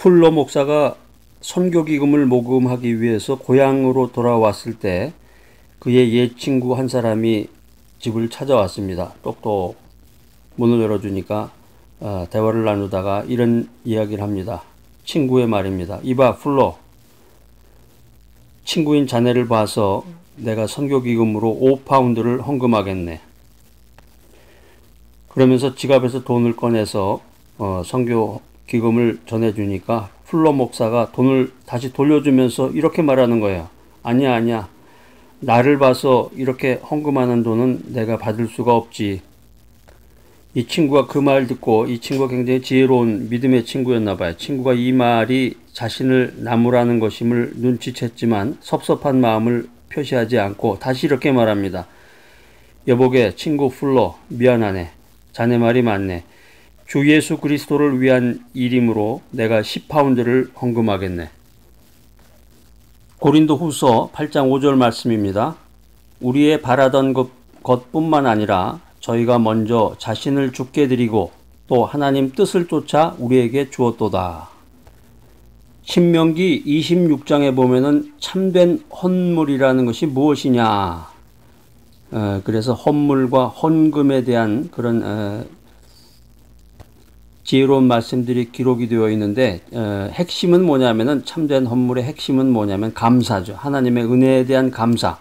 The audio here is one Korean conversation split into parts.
훌러 목사가 선교기금을 모금하기 위해서 고향으로 돌아왔을 때 그의 옛 친구 한 사람이 집을 찾아왔습니다. 똑똑 문을 열어주니까 대화를 나누다가 이런 이야기를 합니다. 친구의 말입니다. 이봐 훌러, 친구인 자네를 봐서 내가 선교기금으로 5파운드를 헌금하겠네. 그러면서 지갑에서 돈을 꺼내서 선교기금을 전해주니까 훌러 목사가 돈을 다시 돌려주면서 이렇게 말하는 거예요. 아니야. 나를 봐서 이렇게 헌금하는 돈은 내가 받을 수가 없지. 이 친구가 그 말 듣고, 이 친구가 굉장히 지혜로운 믿음의 친구였나 봐요. 친구가 이 말이 자신을 나무라는 것임을 눈치챘지만 섭섭한 마음을 표시하지 않고 다시 이렇게 말합니다. 여보게 친구 훌러, 미안하네. 자네 말이 맞네. 주 예수 그리스도를 위한 일이므로 내가 10파운드를 헌금하겠네. 고린도 후서 8장 5절 말씀입니다. 우리의 바라던 것뿐만 아니라 저희가 먼저 자신을 주께 드리고 또 하나님 뜻을 쫓아 우리에게 주었도다. 신명기 26장에 보면은 참된 헌물이라는 것이 무엇이냐. 그래서 헌물과 헌금에 대한 그런 지혜로운 말씀들이 기록이 되어 있는데 핵심은 뭐냐면은 참된 헌물의 핵심은 뭐냐면 감사죠. 하나님의 은혜에 대한 감사.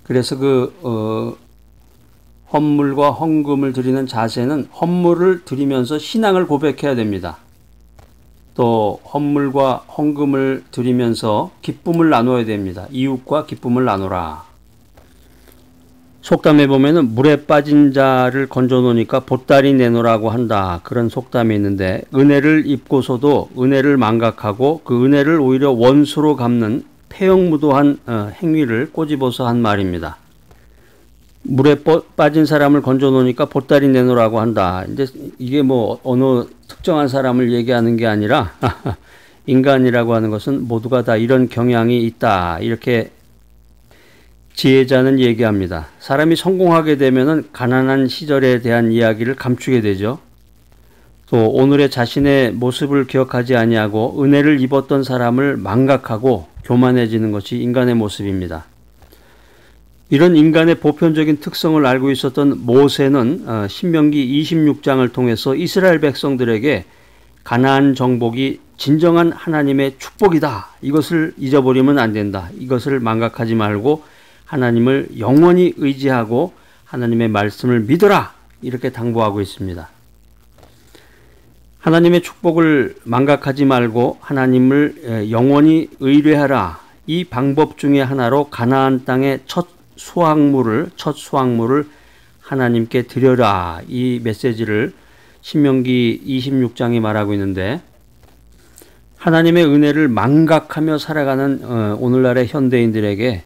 그래서 헌물과 헌금을 드리는 자세는 헌물을 드리면서 신앙을 고백해야 됩니다. 또 헌물과 헌금을 드리면서 기쁨을 나눠야 됩니다. 이웃과 기쁨을 나누라. 속담에 보면은 물에 빠진 자를 건져 놓으니까 보따리 내놓으라고 한다. 그런 속담이 있는데 은혜를 입고서도 은혜를 망각하고 그 은혜를 오히려 원수로 갚는 폐역무도한 행위를 꼬집어서 한 말입니다. 물에 빠진 사람을 건져 놓으니까 보따리 내놓으라고 한다. 이제 이게 뭐 어느 특정한 사람을 얘기하는 게 아니라 인간이라고 하는 것은 모두가 다 이런 경향이 있다. 이렇게 지혜자는 얘기합니다. 사람이 성공하게 되면은 가난한 시절에 대한 이야기를 감추게 되죠. 또 오늘의 자신의 모습을 기억하지 아니하고 은혜를 입었던 사람을 망각하고 교만해지는 것이 인간의 모습입니다. 이런 인간의 보편적인 특성을 알고 있었던 모세는 신명기 26장을 통해서 이스라엘 백성들에게 가나안 정복이 진정한 하나님의 축복이다. 이것을 잊어버리면 안 된다. 이것을 망각하지 말고 하나님을 영원히 의지하고 하나님의 말씀을 믿어라. 이렇게 당부하고 있습니다. 하나님의 축복을 망각하지 말고 하나님을 영원히 의뢰하라. 이 방법 중에 하나로 가나안 땅의 첫 수확물을 하나님께 드려라. 이 메시지를 신명기 26장이 말하고 있는데 하나님의 은혜를 망각하며 살아가는 오늘날의 현대인들에게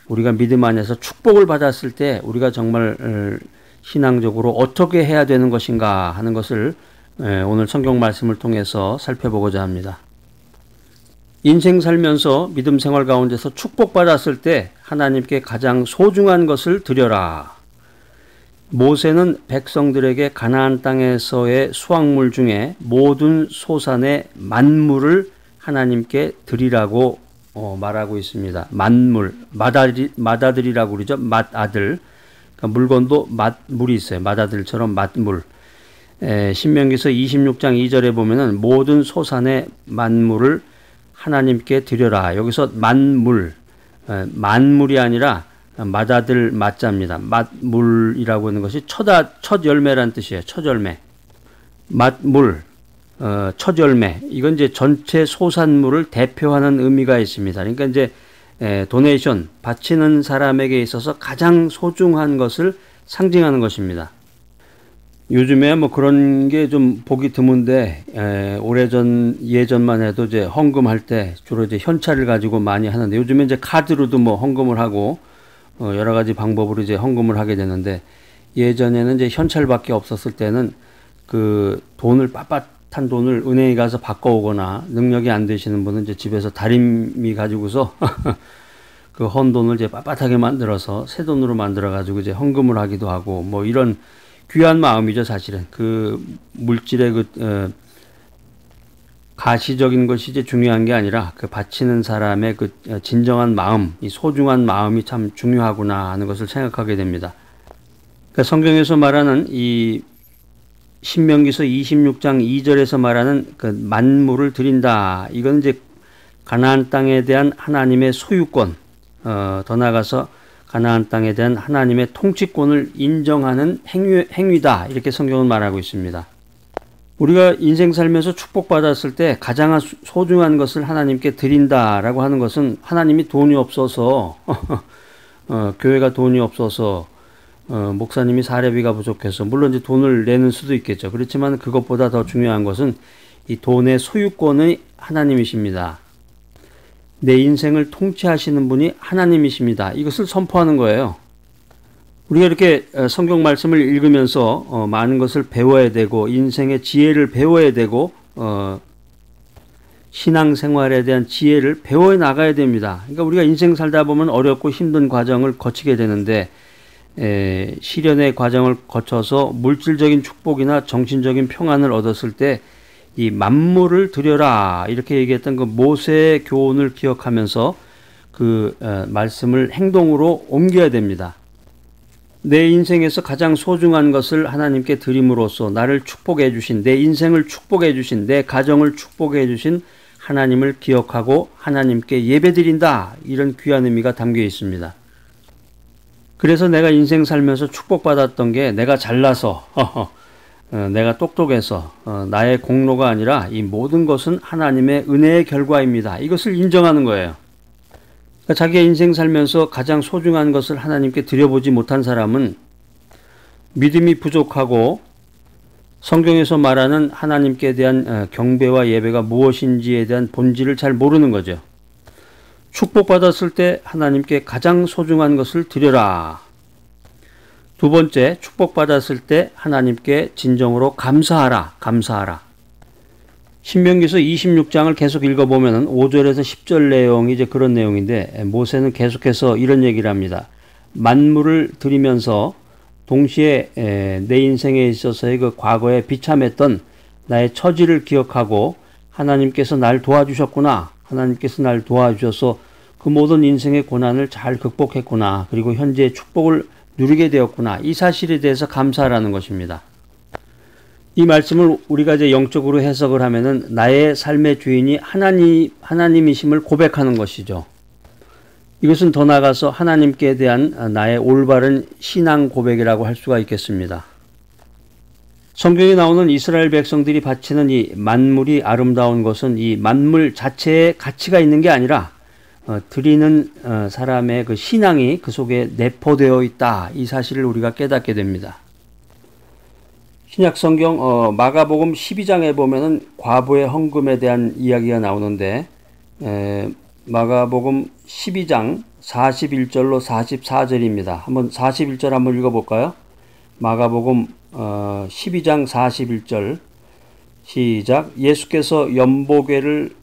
우리가 믿음 안에서 축복을 받았을 때 우리가 정말 신앙적으로 어떻게 해야 되는 것인가 하는 것을 오늘 성경 말씀을 통해서 살펴보고자 합니다. 인생 살면서 믿음 생활 가운데서 축복받았을 때 하나님께 가장 소중한 것을 드려라. 모세는 백성들에게 가나안 땅에서의 수확물 중에 모든 소산의 만물을 하나님께 드리라고 말하고 있습니다. 만물, 맏아들이라고 그러죠. 맏아들. 그러니까 물건도 맏물이 있어요. 맏아들처럼 맏물. 신명기서 26장 2절에 보면은 모든 소산의 만물을 하나님께 드려라. 여기서 만물, 만물이 아니라 맏아들 맏자입니다. 맏물이라고 하는 것이 첫 열매란 뜻이에요. 첫 열매. 맏물, 첫 열매. 이건 이제 전체 소산물을 대표하는 의미가 있습니다. 그러니까 이제 도네이션, 바치는 사람에게 있어서 가장 소중한 것을 상징하는 것입니다. 요즘에 뭐 그런 게 좀 보기 드문데 예전만 해도 이제 헌금할 때 주로 이제 현찰을 가지고 많이 하는데 요즘에 이제 카드로도 뭐 헌금을 하고 여러 가지 방법으로 이제 헌금을 하게 되는데 예전에는 이제 현찰밖에 없었을 때는 그 돈을 빳빳한 돈을 은행에 가서 바꿔오거나 능력이 안 되시는 분은 이제 집에서 다리미 가지고서 그 헌 돈을 이제 빳빳하게 만들어서 새 돈으로 만들어 가지고 이제 헌금을 하기도 하고 뭐 이런 귀한 마음이죠, 사실은. 그 물질의 가시적인 것이 이제 중요한 게 아니라 그 바치는 사람의 그 진정한 마음, 이 소중한 마음이 참 중요하구나 하는 것을 생각하게 됩니다. 그러니까 성경에서 말하는 이 신명기서 26장 2절에서 말하는 그 만물을 드린다. 이건 이제 가나안 땅에 대한 하나님의 소유권, 더 나아가서 가나안 땅에 대한 하나님의 통치권을 인정하는 행위다. 이렇게 성경은 말하고 있습니다. 우리가 인생 살면서 축복받았을 때 가장 소중한 것을 하나님께 드린다라고 하는 것은 하나님이 돈이 없어서 교회가 돈이 없어서 목사님이 사례비가 부족해서 물론 이제 돈을 내는 수도 있겠죠. 그렇지만 그것보다 더 중요한 것은 이 돈의 소유권의 하나님이십니다. 내 인생을 통치하시는 분이 하나님이십니다. 이것을 선포하는 거예요. 우리가 이렇게 성경 말씀을 읽으면서 많은 것을 배워야 되고 인생의 지혜를 배워야 되고 신앙생활에 대한 지혜를 배워 나가야 됩니다. 그러니까 우리가 인생 살다 보면 어렵고 힘든 과정을 거치게 되는데 시련의 과정을 거쳐서 물질적인 축복이나 정신적인 평안을 얻었을 때 이 만물을 드려라 이렇게 얘기했던 그 모세의 교훈을 기억하면서 그 말씀을 행동으로 옮겨야 됩니다. 내 인생에서 가장 소중한 것을 하나님께 드림으로써 나를 축복해 주신, 내 인생을 축복해 주신, 내 가정을 축복해 주신 하나님을 기억하고 하나님께 예배드린다. 이런 귀한 의미가 담겨 있습니다. 그래서 내가 인생 살면서 축복받았던 게 내가 잘나서 내가 똑똑해서 나의 공로가 아니라 이 모든 것은 하나님의 은혜의 결과입니다. 이것을 인정하는 거예요. 그러니까 자기의 인생 살면서 가장 소중한 것을 하나님께 드려보지 못한 사람은 믿음이 부족하고 성경에서 말하는 하나님께 대한 경배와 예배가 무엇인지에 대한 본질을 잘 모르는 거죠. 축복받았을 때 하나님께 가장 소중한 것을 드려라. 두 번째, 축복받았을 때 하나님께 진정으로 감사하라. 감사하라. 신명기서 26장을 계속 읽어보면 5절에서 10절 내용이 이제 그런 내용인데 모세는 계속해서 이런 얘기를 합니다. 만물을 드리면서 동시에 내 인생에 있어서의 그 과거에 비참했던 나의 처지를 기억하고 하나님께서 날 도와주셨구나. 하나님께서 날 도와주셔서 그 모든 인생의 고난을 잘 극복했구나. 그리고 현재의 축복을 누리게 되었구나. 이 사실에 대해서 감사하라는 것입니다. 이 말씀을 우리가 이제 영적으로 해석을 하면은 나의 삶의 주인이 하나님이심을 고백하는 것이죠. 이것은 더 나아가서 하나님께 대한 나의 올바른 신앙 고백이라고 할 수가 있겠습니다. 성경에 나오는 이스라엘 백성들이 바치는 이 만물이 아름다운 것은 이 만물 자체에 가치가 있는 게 아니라 드리는 사람의 그 신앙이 그 속에 내포되어 있다. 이 사실을 우리가 깨닫게 됩니다. 신약 성경 마가복음 12장에 보면은 과부의 헌금에 대한 이야기가 나오는데 마가복음 12장 41절로 44절입니다. 한번 41절 한번 읽어볼까요? 마가복음 12장 41절 시작. 예수께서 연보궤를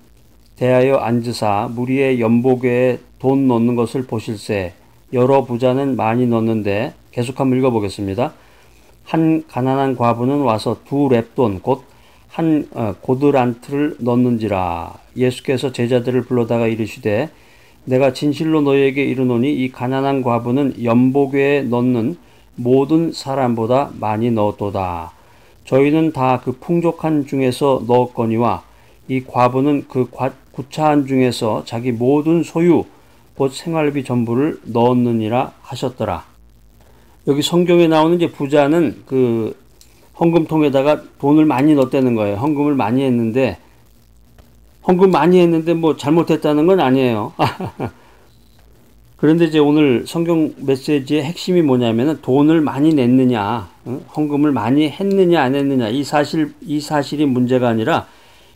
대하여 앉으사 무리의 연보궤에 돈 넣는 것을 보실세 여러 부자는 많이 넣는데 계속 한번 읽어보겠습니다. 한 가난한 과부는 와서 두 렙돈 곧 한 고드란트를 넣는지라. 예수께서 제자들을 불러다가 이르시되 내가 진실로 너희에게 이르노니 이 가난한 과부는 연보궤에 넣는 모든 사람보다 많이 넣었도다. 저희는 다 그 풍족한 중에서 넣었거니와 이 과부는 그 구차한 중에서 자기 모든 소유 곧 생활비 전부를 넣었느니라 하셨더라. 여기 성경에 나오는 이제 부자는 그 헌금통에다가 돈을 많이 넣었다는 거예요. 헌금을 많이 했는데 헌금 많이 했는데 뭐 잘못했다는 건 아니에요. 그런데 이제 오늘 성경 메시지의 핵심이 뭐냐면은 돈을 많이 냈느냐, 헌금을 많이 했느냐 안 했느냐 이 사실이 문제가 아니라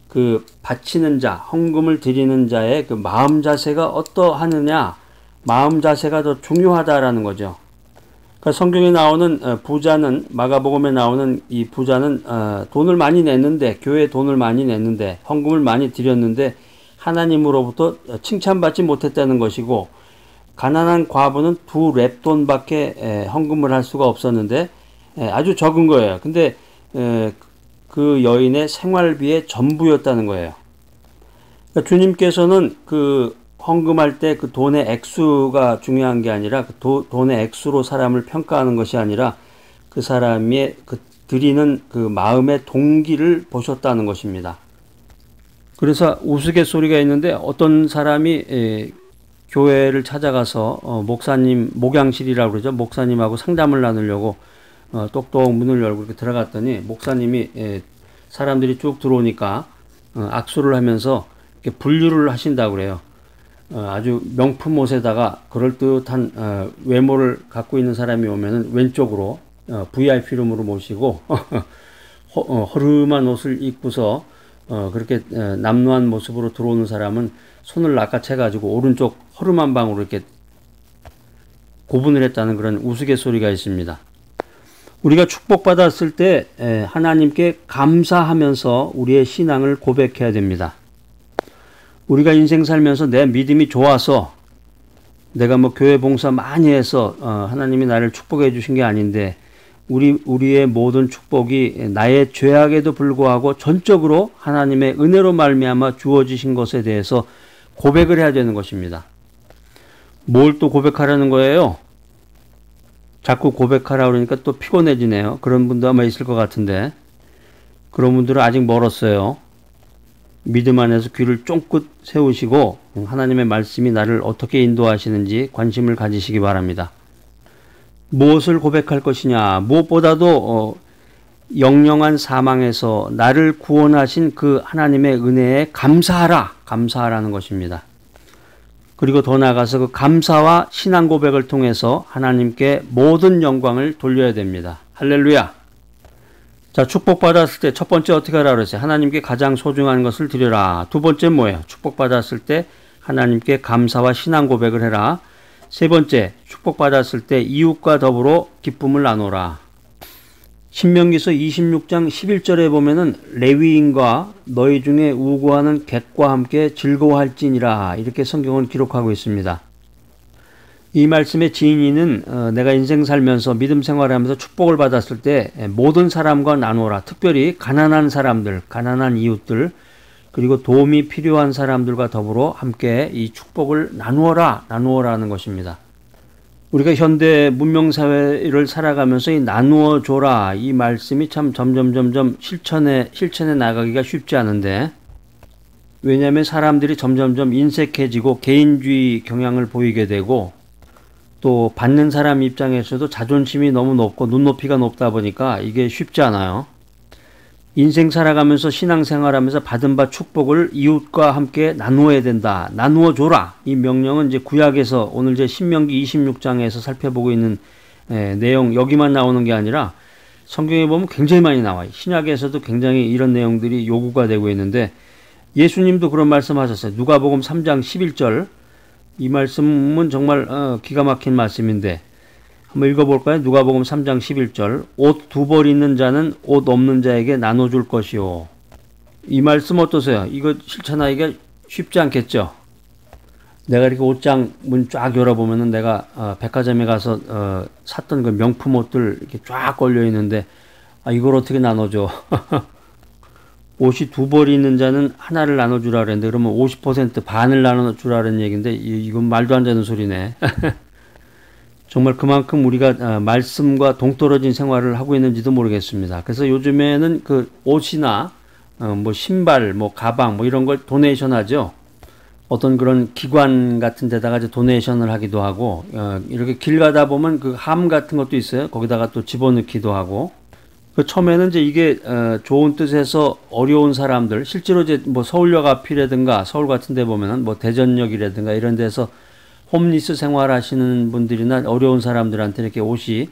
그 바치는 자, 헌금을 드리는 자의 그 마음 자세가 어떠하느냐, 마음 자세가 더 중요하다라는 거죠. 그러니까 성경에 나오는 부자는 마가복음에 나오는 이 부자는 돈을 많이 냈는데 교회에 돈을 많이 냈는데 헌금을 많이 드렸는데 하나님으로부터 칭찬받지 못했다는 것이고 가난한 과부는 두 렙돈밖에 헌금을 할 수가 없었는데 아주 적은 거예요. 근데 그 여인의 생활비의 전부였다는 거예요. 그러니까 주님께서는 그 헌금할 때 그 돈의 액수가 중요한 게 아니라 그 돈의 액수로 사람을 평가하는 것이 아니라 그 사람의 그 드리는 그 마음의 동기를 보셨다는 것입니다. 그래서 우스갯소리가 있는데 어떤 사람이 교회를 찾아가서 목사님, 목양실이라고 그러죠. 목사님하고 상담을 나누려고 똑똑 문을 열고 이렇게 들어갔더니 목사님이 사람들이 쭉 들어오니까 악수를 하면서 이렇게 분류를 하신다고 그래요. 아주 명품 옷에다가 그럴듯한 외모를 갖고 있는 사람이 오면은 왼쪽으로 VIP 룸으로 모시고 허름한 옷을 입고서 그렇게 남루한 모습으로 들어오는 사람은 손을 낚아채 가지고 오른쪽 허름한 방으로 이렇게 고분을 했다는 그런 우스갯소리가 있습니다. 우리가 축복받았을 때 하나님께 감사하면서 우리의 신앙을 고백해야 됩니다. 우리가 인생 살면서 내 믿음이 좋아서 내가 뭐 교회 봉사 많이 해서 하나님이 나를 축복해 주신 게 아닌데 우리의 모든 축복이 나의 죄악에도 불구하고 전적으로 하나님의 은혜로 말미암아 주어지신 것에 대해서 고백을 해야 되는 것입니다. 뭘 또 고백하라는 거예요? 자꾸 고백하라 그러니까 또 피곤해지네요. 그런 분도 아마 있을 것 같은데 그런 분들은 아직 멀었어요. 믿음 안에서 귀를 쫑긋 세우시고 하나님의 말씀이 나를 어떻게 인도하시는지 관심을 가지시기 바랍니다. 무엇을 고백할 것이냐? 무엇보다도 영영한 사망에서 나를 구원하신 그 하나님의 은혜에 감사하라. 감사하라는 것입니다. 그리고 더 나아가서 그 감사와 신앙 고백을 통해서 하나님께 모든 영광을 돌려야 됩니다. 할렐루야. 자, 축복받았을 때 첫 번째 어떻게 하라 그랬어요? 하나님께 가장 소중한 것을 드려라. 두 번째 뭐예요? 축복받았을 때 하나님께 감사와 신앙 고백을 해라. 세 번째, 축복받았을 때 이웃과 더불어 기쁨을 나누라. 신명기서 26장 11절에 보면은 레위인과 너희 중에 우고하는 객과 함께 즐거워할지니라 이렇게 성경은 기록하고 있습니다. 이 말씀의 지인이는 내가 인생 살면서 믿음 생활하면서 축복을 받았을 때 모든 사람과 나누어라. 특별히 가난한 사람들, 가난한 이웃들 그리고 도움이 필요한 사람들과 더불어 함께 이 축복을 나누어라는 것입니다. 우리가 현대 문명사회를 살아가면서 이 나누어 줘라 이 말씀이 참 점점 실천에 나가기가 쉽지 않은데 왜냐하면 사람들이 점점 인색해지고 개인주의 경향을 보이게 되고 또 받는 사람 입장에서도 자존심이 너무 높고 눈높이가 높다 보니까 이게 쉽지 않아요. 인생 살아가면서 신앙생활하면서 받은 바 축복을 이웃과 함께 나누어야 된다. 나누어 줘라. 이 명령은 이제 구약에서 오늘 이제 신명기 26장에서 살펴보고 있는 내용 여기만 나오는 게 아니라 성경에 보면 굉장히 많이 나와요. 신약에서도 굉장히 이런 내용들이 요구가 되고 있는데 예수님도 그런 말씀하셨어요. 누가복음 3장 11절 이 말씀은 정말 기가 막힌 말씀인데 한번 읽어볼까요? 누가복음 3장 11절 옷 두 벌 있는 자는 옷 없는 자에게 나눠줄 것이요. 이 말씀 어떠세요? 이거 실천하기가 쉽지 않겠죠? 내가 이렇게 옷장 문 쫙 열어보면은 내가 백화점에 가서 샀던 그 명품 옷들 이렇게 쫙 걸려 있는데 이걸 어떻게 나눠줘? 옷이 두 벌이 있는 자는 하나를 나눠주라 그랬는데 그러면 50% 반을 나눠주라는 얘기인데 이건 말도 안 되는 소리네. 정말 그만큼 우리가 말씀과 동떨어진 생활을 하고 있는지도 모르겠습니다. 그래서 요즘에는 그 옷이나 뭐 신발, 뭐 가방, 뭐 이런 걸 도네이션 하죠. 어떤 그런 기관 같은 데다가 이제 도네이션을 하기도 하고 이렇게 길 가다 보면 그 함 같은 것도 있어요. 거기다가 또 집어넣기도 하고. 그 처음에는 이제 이게 좋은 뜻에서 어려운 사람들, 실제로 이제 뭐 서울역 앞이라든가 서울 같은 데 보면은 뭐 대전역이라든가 이런 데서 홈리스 생활하시는 분들이나 어려운 사람들한테 이렇게 옷이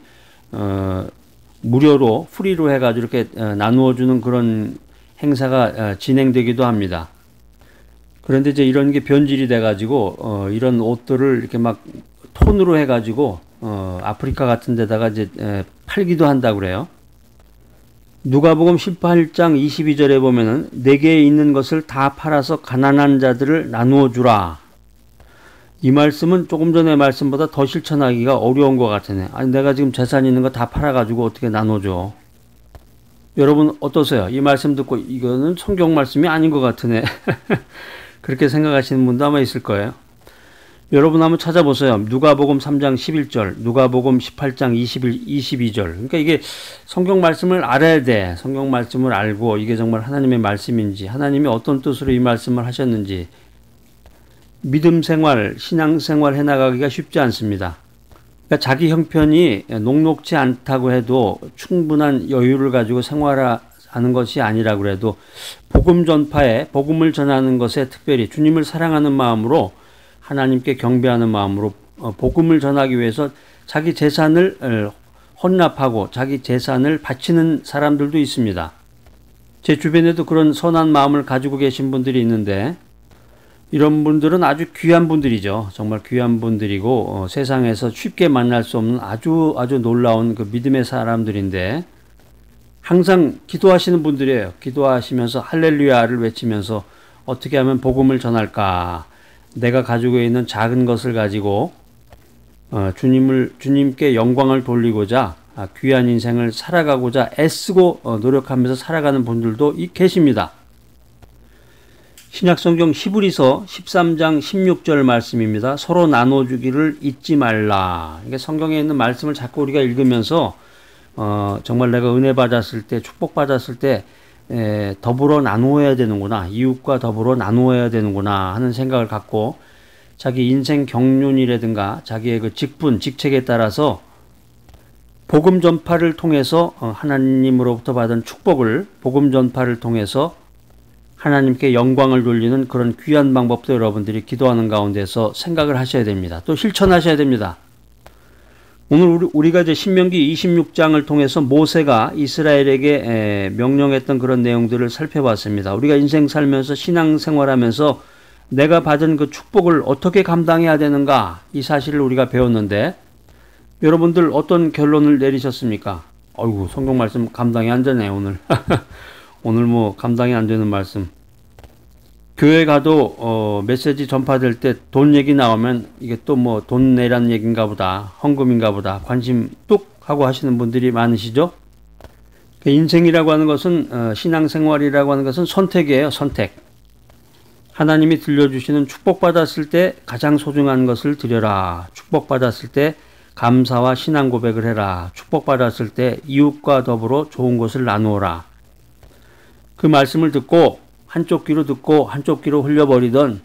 무료로 프리로 해가지고 이렇게 나누어주는 그런 행사가 진행되기도 합니다. 그런데 이제 이런 게 변질이 돼가지고 이런 옷들을 이렇게 막 톤으로 해가지고 아프리카 같은 데다가 이제 팔기도 한다고 그래요. 누가복음 18장 22절에 보면은 내게 있는 것을 다 팔아서 가난한 자들을 나누어 주라. 이 말씀은 조금 전의 말씀보다 더 실천하기가 어려운 것 같으네. 아니 내가 지금 재산 있는 거 다 팔아가지고 어떻게 나눠줘? 여러분 어떠세요? 이 말씀 듣고 이거는 성경 말씀이 아닌 것 같으네. 그렇게 생각하시는 분도 아마 있을 거예요. 여러분 한번 찾아보세요. 누가복음 3장 11절, 누가복음 18장 22절. 그러니까 이게 성경 말씀을 알아야 돼. 성경 말씀을 알고 이게 정말 하나님의 말씀인지, 하나님이 어떤 뜻으로 이 말씀을 하셨는지, 믿음 생활, 신앙 생활 해나가기가 쉽지 않습니다. 그러니까 자기 형편이 녹록지 않다고 해도 충분한 여유를 가지고 생활하는 것이 아니라 그래도 복음 전파에, 복음을 전하는 것에 특별히 주님을 사랑하는 마음으로, 하나님께 경배하는 마음으로 복음을 전하기 위해서 자기 재산을 헌납하고 자기 재산을 바치는 사람들도 있습니다. 제 주변에도 그런 선한 마음을 가지고 계신 분들이 있는데, 이런 분들은 아주 귀한 분들이죠. 정말 귀한 분들이고 세상에서 쉽게 만날 수 없는 아주 놀라운 그 믿음의 사람들인데, 항상 기도하시는 분들이에요. 기도하시면서 할렐루야를 외치면서 어떻게 하면 복음을 전할까, 내가 가지고 있는 작은 것을 가지고 주님께 영광을 돌리고자 귀한 인생을 살아가고자 애쓰고 노력하면서 살아가는 분들도 계십니다. 신약성경 히브리서 13장 16절 말씀입니다. 서로 나눠주기를 잊지 말라. 이게 성경에 있는 말씀을 자꾸 우리가 읽으면서 정말 내가 은혜 받았을 때, 축복 받았을 때 더불어 나누어야 되는구나, 이웃과 더불어 나누어야 되는구나 하는 생각을 갖고 자기 인생 경륜이라든가 자기의 그 직분, 직책에 따라서 복음 전파를 통해서 하나님으로부터 받은 축복을, 복음 전파를 통해서 하나님께 영광을 돌리는 그런 귀한 방법도 여러분들이 기도하는 가운데서 생각을 하셔야 됩니다. 또 실천하셔야 됩니다. 오늘 우리가 이제 신명기 26장을 통해서 모세가 이스라엘에게 명령했던 그런 내용들을 살펴봤습니다. 우리가 인생 살면서 신앙생활하면서 내가 받은 그 축복을 어떻게 감당해야 되는가, 이 사실을 우리가 배웠는데, 여러분들 어떤 결론을 내리셨습니까? 어이구, 성경 말씀 감당이 안 되네 오늘. 오늘 뭐 감당이 안 되는 말씀. 교회 가도 메시지 전파될 때 돈 얘기 나오면 이게 또 뭐 돈 내란 얘기인가 보다, 헌금인가 보다 관심 뚝 하고 하시는 분들이 많으시죠? 인생이라고 하는 것은, 신앙생활이라고 하는 것은 선택이에요. 선택. 하나님이 들려주시는 축복받았을 때 가장 소중한 것을 드려라. 축복받았을 때 감사와 신앙 고백을 해라. 축복받았을 때 이웃과 더불어 좋은 것을 나누어라. 그 말씀을 듣고 한쪽 귀로 듣고 한쪽 귀로 흘려버리던,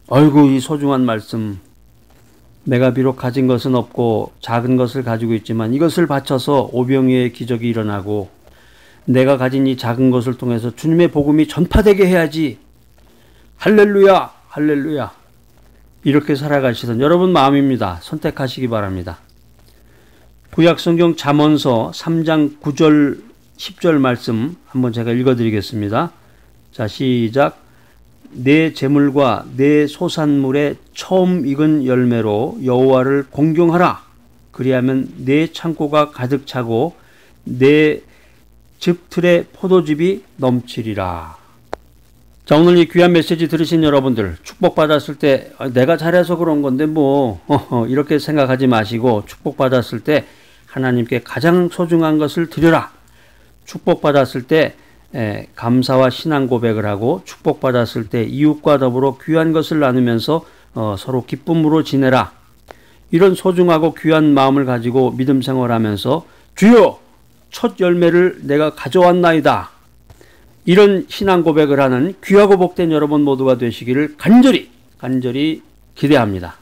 아이고 이 소중한 말씀, 내가 비록 가진 것은 없고 작은 것을 가지고 있지만 이것을 바쳐서 오병이어의 기적이 일어나고 내가 가진 이 작은 것을 통해서 주님의 복음이 전파되게 해야지, 할렐루야 할렐루야, 이렇게 살아가시던 여러분 마음입니다. 선택하시기 바랍니다. 구약성경 잠언서 3장 9절 10절 말씀 한번 제가 읽어드리겠습니다. 자, 시작. 내 재물과 내 소산물의 처음 익은 열매로 여호와를 공경하라. 그리하면 내 창고가 가득 차고 내 즙틀의 포도즙이 넘치리라. 자, 오늘 이 귀한 메시지 들으신 여러분들, 축복받았을 때 내가 잘해서 그런 건데 뭐 이렇게 생각하지 마시고, 축복받았을 때 하나님께 가장 소중한 것을 드려라. 축복받았을 때 감사와 신앙 고백을 하고, 축복받았을 때 이웃과 더불어 귀한 것을 나누면서 서로 기쁨으로 지내라. 이런 소중하고 귀한 마음을 가지고 믿음 생활하면서 주여 첫 열매를 내가 가져왔나이다, 이런 신앙 고백을 하는 귀하고 복된 여러분 모두가 되시기를 간절히 기대합니다.